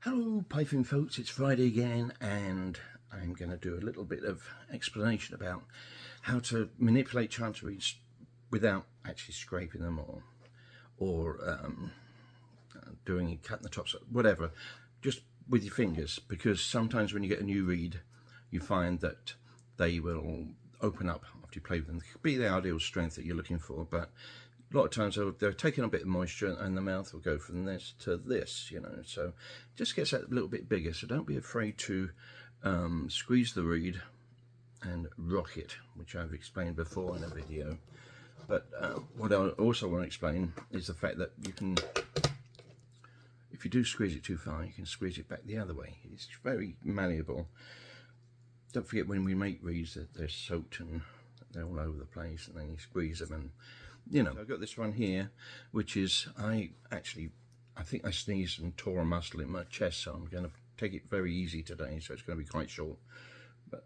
Hello piping folks, it's Friday again and I'm going to do a little bit of explanation about how to manipulate chanter reeds without actually scraping them or cutting the tops, whatever, just with your fingers, because sometimes when you get a new reed you find that they will open up after you play with them. It could be the ideal strength that you're looking for, but a lot of times they're taking a bit of moisture and the mouth will go from this to this, you know, so it just gets that a little bit bigger. So don't be afraid to squeeze the reed and rock it, which I've explained before in a video. But what I also want to explain is the fact that you can, if you do squeeze it too far, you can squeeze it back the other way. It's very malleable. Don't forget, when we make reeds that they're soaked and they're all over the place, and then you squeeze them and, you know. So I've got this one here, which is, I think I sneezed and tore a muscle in my chest, so I'm going to take it very easy today, so it's going to be quite short. But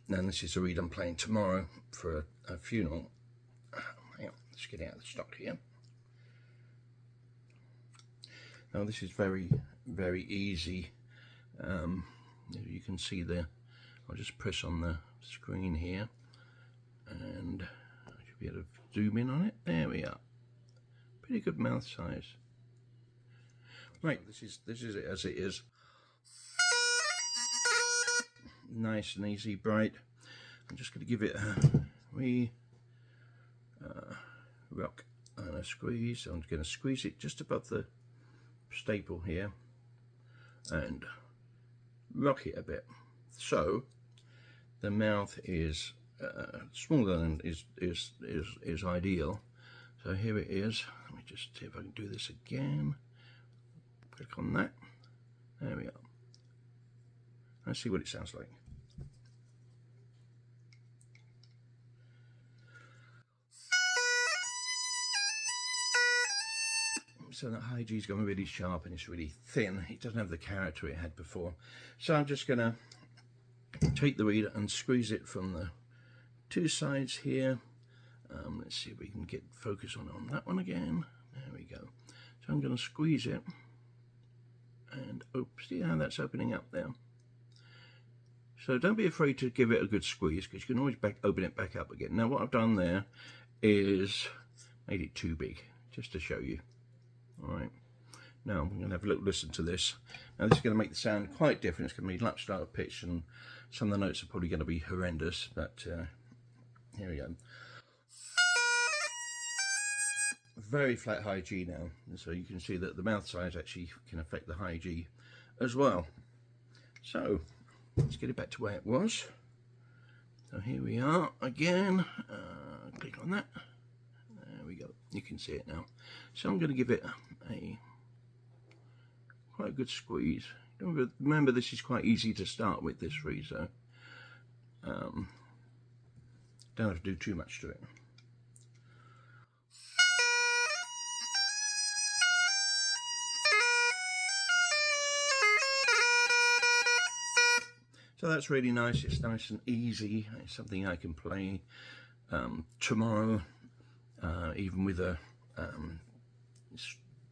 then this is a reed I'm playing tomorrow for a funeral. Hang on, let's get out of the stock here. Now this is very, very easy. You can see there. I'll just press on the screen here, and I should be able to zoom in on it. There we are. Pretty good mouth size. Right, this is it as it is. Nice and easy, bright. I'm just going to give it a wee rock and a squeeze. I'm going to squeeze it just above the staple here and rock it a bit, so the mouth is smaller than is ideal. So here it is. Let me just see if I can do this again. Click on that. There we are. Let's see what it sounds like. So that high G is going really sharp and it's really thin. It doesn't have the character it had before. So I'm just going to take the reed and squeeze it from the two sides here. Let's see if we can get focus on that one again. There we go. So I'm going to squeeze it, and see how that's opening up there. So don't be afraid to give it a good squeeze, because you can always open it back up again. Now what I've done there is made it too big, just to show you. Alright, now I'm going to have a little listen to this. Now this is going to make the sound quite different. It's going to be much lower pitch, and some of the notes are probably going to be horrendous, but here we go. Very flat high G now, and so you can see that the mouth size actually can affect the high G as well. So let's get it back to where it was. So here we are again. Click on that. There we go. You can see it now. So I'm going to give it quite a good squeeze. Remember, this is quite easy to start with, this reed, so don't have to do too much to it. So that's really nice. It's nice and easy. It's something I can play tomorrow, even with a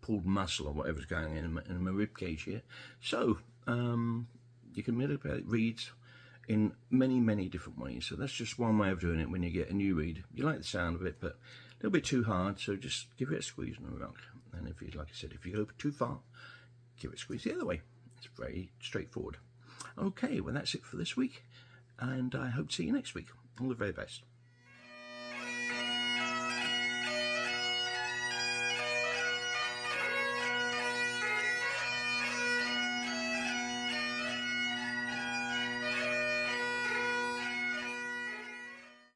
pulled muscle or whatever's going in my rib cage here. So you can manipulate reeds in many different ways. So that's just one way of doing it. When you get a new reed, you like the sound of it, but a little bit too hard, so just give it a squeeze and a rock. And if you, like I said, if you go too far, give it a squeeze the other way. It's very straightforward. Okay, well that's it for this week, and I hope to see you next week. All the very best.